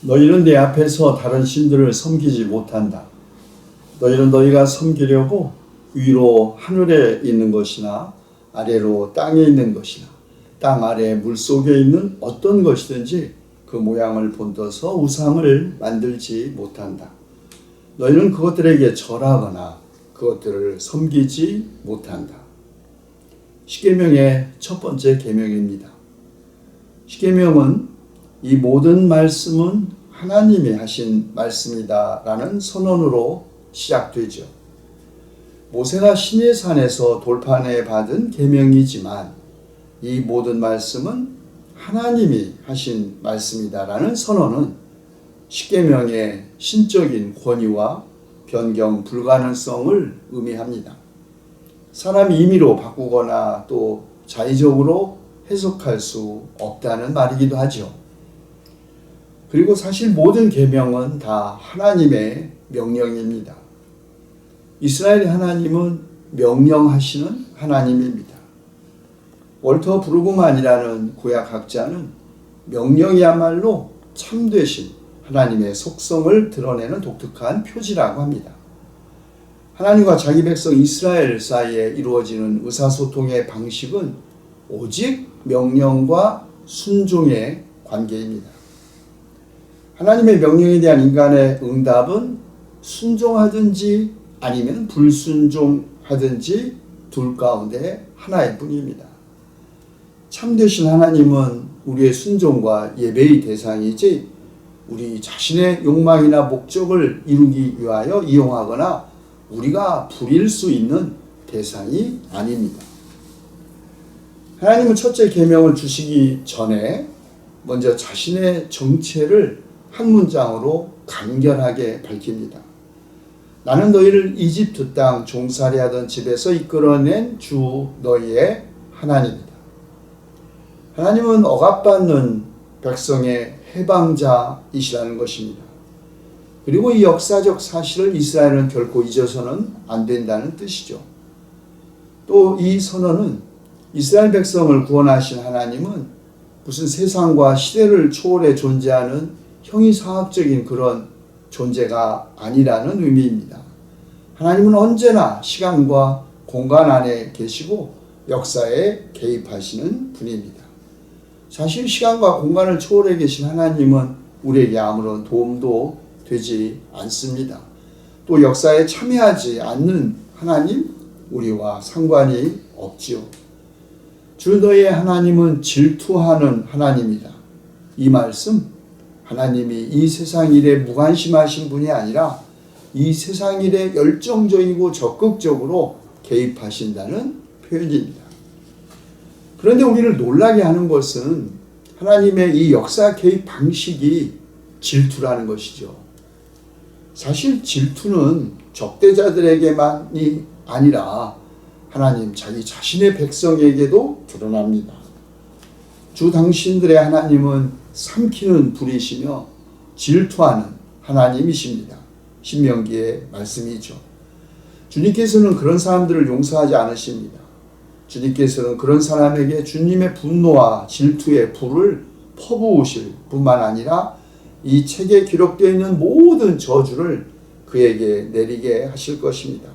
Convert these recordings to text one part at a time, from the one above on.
너희는 내 앞에서 다른 신들을 섬기지 못한다. 너희는 너희가 섬기려고 위로 하늘에 있는 것이나 아래로 땅에 있는 것이나 땅 아래 물속에 있는 어떤 것이든지 그 모양을 본떠서 우상을 만들지 못한다. 너희는 그것들에게 절하거나 그것들을 섬기지 못한다. 십계명의 첫 번째 계명입니다. 십계명은 이 모든 말씀은 하나님이 하신 말씀이다라는 선언으로 시작되죠. 모세가 시내산에서 돌판에 받은 계명이지만 이 모든 말씀은 하나님이 하신 말씀이다라는 선언은 십계명의 신적인 권위와 변경 불가능성을 의미합니다. 사람이 임의로 바꾸거나 또 자의적으로 해석할 수 없다는 말이기도 하죠. 그리고 사실 모든 계명은 다 하나님의 명령입니다. 이스라엘의 하나님은 명령하시는 하나님입니다. 월터 브루그만이라는 구약학자는 명령이야말로 참되신 하나님의 속성을 드러내는 독특한 표지라고 합니다. 하나님과 자기 백성 이스라엘 사이에 이루어지는 의사소통의 방식은 오직 명령과 순종의 관계입니다. 하나님의 명령에 대한 인간의 응답은 순종하든지 아니면 불순종하든지 둘 가운데 하나일 뿐입니다. 참되신 하나님은 우리의 순종과 예배의 대상이지 우리 자신의 욕망이나 목적을 이루기 위하여 이용하거나 우리가 부릴 수 있는 대상이 아닙니다. 하나님은 첫째 계명을 주시기 전에 먼저 자신의 정체를 한 문장으로 간결하게 밝힙니다. 나는 너희를 이집트 땅 종살이 하던 집에서 이끌어낸 주 너희의 하나님이다. 하나님은 억압받는 백성의 해방자이시라는 것입니다. 그리고 이 역사적 사실을 이스라엘은 결코 잊어서는 안 된다는 뜻이죠. 또 이 선언은 이스라엘 백성을 구원하신 하나님은 무슨 세상과 시대를 초월해 존재하는 형이상학적인 그런 존재가 아니라는 의미입니다. 하나님은 언제나 시간과 공간 안에 계시고 역사에 개입하시는 분입니다. 사실 시간과 공간을 초월해 계신 하나님은 우리에게 아무런 도움도 되지 않습니다. 또 역사에 참여하지 않는 하나님, 우리와 상관이 없지요. 주 너희의 하나님은 질투하는 하나님이다. 이 말씀, 하나님이 이 세상 일에 무관심하신 분이 아니라 이 세상 일에 열정적이고 적극적으로 개입하신다는 표현입니다. 그런데 우리를 놀라게 하는 것은 하나님의 이 역사 개입 방식이 질투라는 것이죠. 사실 질투는 적대자들에게만이 아니라 하나님 자기 자신의 백성에게도 드러납니다. 주 당신들의 하나님은 삼키는 불이시며 질투하는 하나님이십니다. 신명기의 말씀이죠. 주님께서는 그런 사람들을 용서하지 않으십니다. 주님께서는 그런 사람에게 주님의 분노와 질투의 불을 퍼부으실 뿐만 아니라 이 책에 기록되어 있는 모든 저주를 그에게 내리게 하실 것입니다.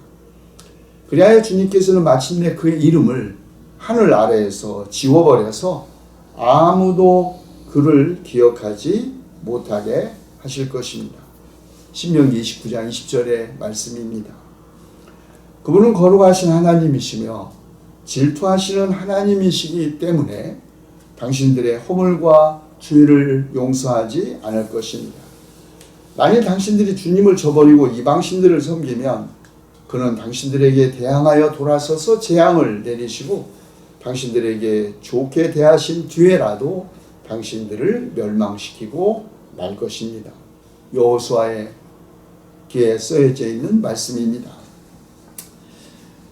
그리하여 주님께서는 마침내 그의 이름을 하늘 아래에서 지워버려서 아무도 그를 기억하지 못하게 하실 것입니다. 신명기 29장 20절의 말씀입니다. 그분은 거룩하신 하나님이시며 질투하시는 하나님이시기 때문에 당신들의 허물과 죄를 용서하지 않을 것입니다. 만일 당신들이 주님을 저버리고 이방신들을 섬기면 그는 당신들에게 대항하여 돌아서서 재앙을 내리시고 당신들에게 좋게 대하신 뒤에라도 당신들을 멸망시키고 말 것입니다. 여호수아의 기에 쓰여져 있는 말씀입니다.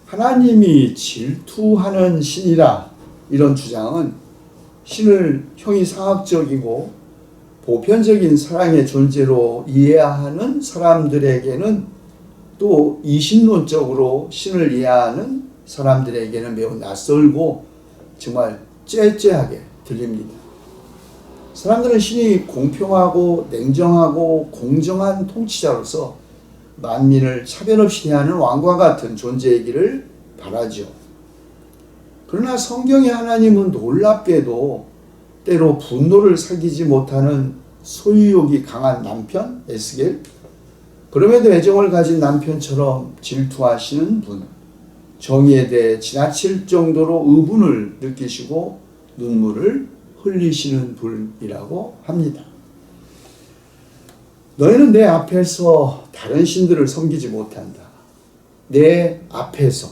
하나님이 질투하는 신이라 이런 주장은 신을 형이상학적이고 보편적인 사랑의 존재로 이해하는 사람들에게는 또 이신론적으로 신을 이해하는 사람들에게는 매우 낯설고 정말 째째하게 들립니다. 사람들은 신이 공평하고 냉정하고 공정한 통치자로서 만민을 차별 없이 대하는 왕과 같은 존재이기를 바라죠. 그러나 성경의 하나님은 놀랍게도 때로 분노를 살기지 못하는 소유욕이 강한 남편 에스겔, 그럼에도 애정을 가진 남편처럼 질투하시는 분, 정의에 대해 지나칠 정도로 의분을 느끼시고 눈물을 흘리시는 분이라고 합니다. 너희는 내 앞에서 다른 신들을 섬기지 못한다. 내 앞에서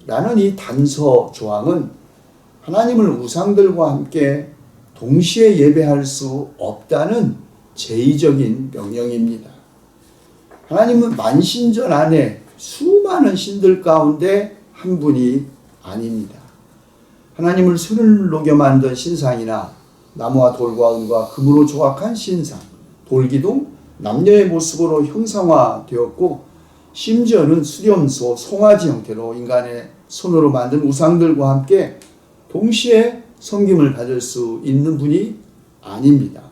라는 이 단서 조항은 하나님을 우상들과 함께 동시에 예배할 수 없다는 제의적인 명령입니다. 하나님은 만신전 안에 수많은 신들 가운데 한 분이 아닙니다. 하나님을 손을 녹여 만든 신상이나 나무와 돌과 은과 금으로 조각한 신상, 돌기둥, 남녀의 모습으로 형상화되었고 심지어는 수렴소, 송아지 형태로 인간의 손으로 만든 우상들과 함께 동시에 섬김을 받을 수 있는 분이 아닙니다.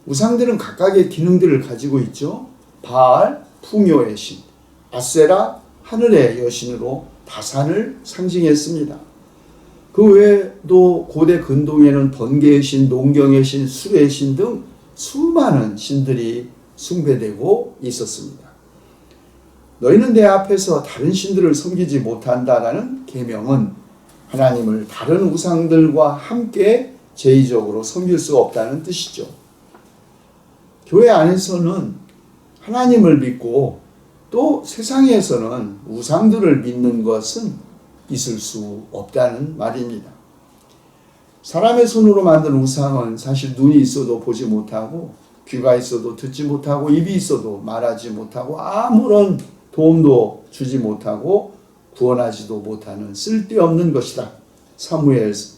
우상들은 각각의 기능들을 가지고 있죠. 바알, 풍요의 신, 아세라, 하늘의 여신으로 다산을 상징했습니다. 그 외에도 고대 근동에는 번개의 신, 농경의 신, 술의 신 등 수많은 신들이 숭배되고 있었습니다. 너희는 내 앞에서 다른 신들을 섬기지 못한다라는 계명은 하나님을 다른 우상들과 함께 제의적으로 섬길 수가 없다는 뜻이죠. 교회 안에서는 하나님을 믿고 또 세상에서는 우상들을 믿는 것은 있을 수 없다는 말입니다. 사람의 손으로 만든 우상은 사실 눈이 있어도 보지 못하고 귀가 있어도 듣지 못하고 입이 있어도 말하지 못하고 아무런 도움도 주지 못하고 구원하지도 못하는 쓸데없는 것이다. 사무엘상에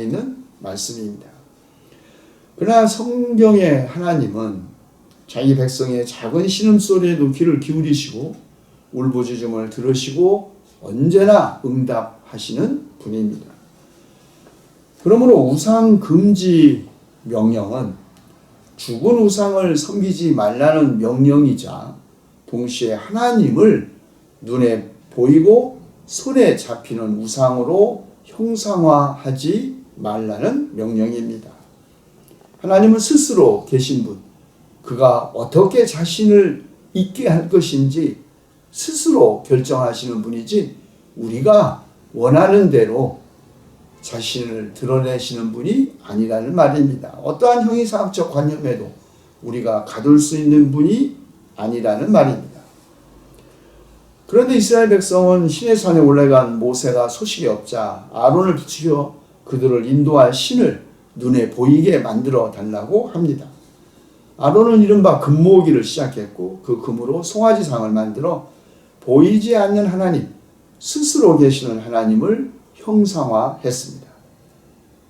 있는 말씀입니다. 그러나 성경의 하나님은 자기 백성의 작은 신음소리에도 귀를 기울이시고 울부짖음을 들으시고 언제나 응답하시는 분입니다. 그러므로 우상 금지 명령은 죽은 우상을 섬기지 말라는 명령이자 동시에 하나님을 눈에 보이고 손에 잡히는 우상으로 형상화하지 말라는 명령입니다. 하나님은 스스로 계신 분, 그가 어떻게 자신을 있게 할 것인지 스스로 결정하시는 분이지 우리가 원하는 대로 자신을 드러내시는 분이 아니라는 말입니다. 어떠한 형이상학적 관념에도 우리가 가둘 수 있는 분이 아니라는 말입니다. 그런데 이스라엘 백성은 시내산에 올라간 모세가 소식이 없자 아론을 부추겨 그들을 인도할 신을 눈에 보이게 만들어 달라고 합니다. 아론은 이른바 금모으기를 시작했고 그 금으로 송아지상을 만들어 보이지 않는 하나님, 스스로 계시는 하나님을 형상화했습니다.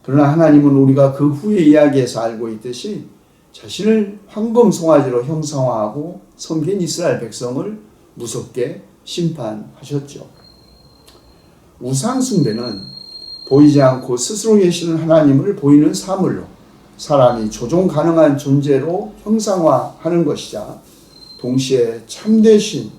그러나 하나님은 우리가 그 후의 이야기에서 알고 있듯이 자신을 황금 송아지로 형상화하고 섬긴 이스라엘 백성을 무섭게 심판하셨죠. 우상 숭배는 보이지 않고 스스로 계시는 하나님을 보이는 사물로 사람이 조종 가능한 존재로 형상화하는 것이자 동시에 참되신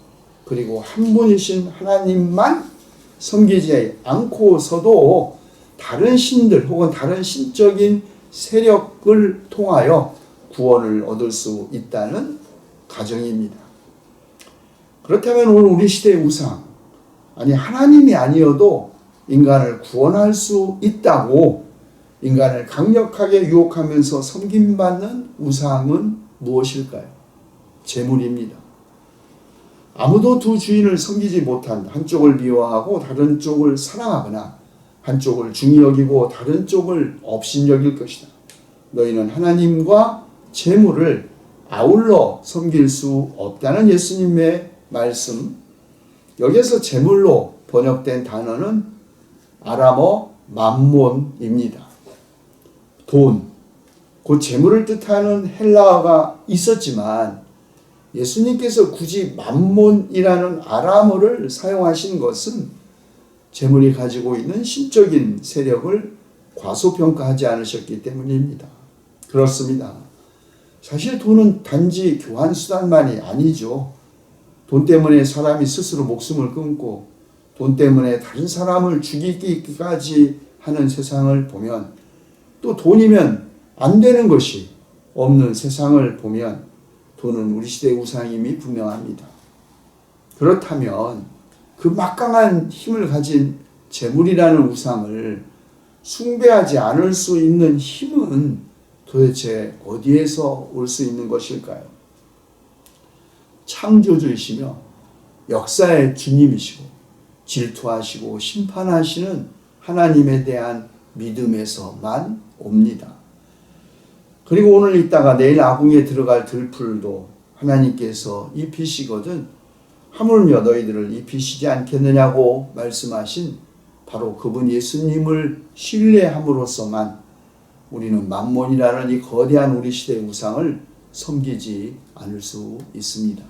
그리고 한 분이신 하나님만 섬기지 않고서도 다른 신들 혹은 다른 신적인 세력을 통하여 구원을 얻을 수 있다는 가정입니다. 그렇다면 오늘 우리 시대의 우상, 아니 하나님이 아니어도 인간을 구원할 수 있다고 인간을 강력하게 유혹하면서 섬김받는 우상은 무엇일까요? 재물입니다. 아무도 두 주인을 섬기지 못한 한쪽을 미워하고 다른 쪽을 사랑하거나 한쪽을 중히 여기고 다른 쪽을 업신여길 것이다. 너희는 하나님과 재물을 아울러 섬길 수 없다는 예수님의 말씀. 여기서 재물로 번역된 단어는 아람어 맘몬입니다. 돈, 곧 재물을 뜻하는 헬라어가 있었지만 예수님께서 굳이 맘몬이라는 아람어를 사용하신 것은 재물이 가지고 있는 신적인 세력을 과소평가하지 않으셨기 때문입니다. 그렇습니다. 사실 돈은 단지 교환수단만이 아니죠. 돈 때문에 사람이 스스로 목숨을 끊고 돈 때문에 다른 사람을 죽이기까지 하는 세상을 보면, 또 돈이면 안 되는 것이 없는 세상을 보면 돈은 우리 시대의 우상임이 분명합니다. 그렇다면 그 막강한 힘을 가진 재물이라는 우상을 숭배하지 않을 수 있는 힘은 도대체 어디에서 올 수 있는 것일까요? 창조주이시며 역사의 주님이시고 질투하시고 심판하시는 하나님에 대한 믿음에서만 옵니다. 그리고 오늘 있다가 내일 아궁이에 들어갈 들풀도 하나님께서 입히시거든 하물며 너희들을 입히시지 않겠느냐고 말씀하신 바로 그분 예수님을 신뢰함으로써만 우리는 만몬이라는 이 거대한 우리 시대의 우상을 섬기지 않을 수 있습니다.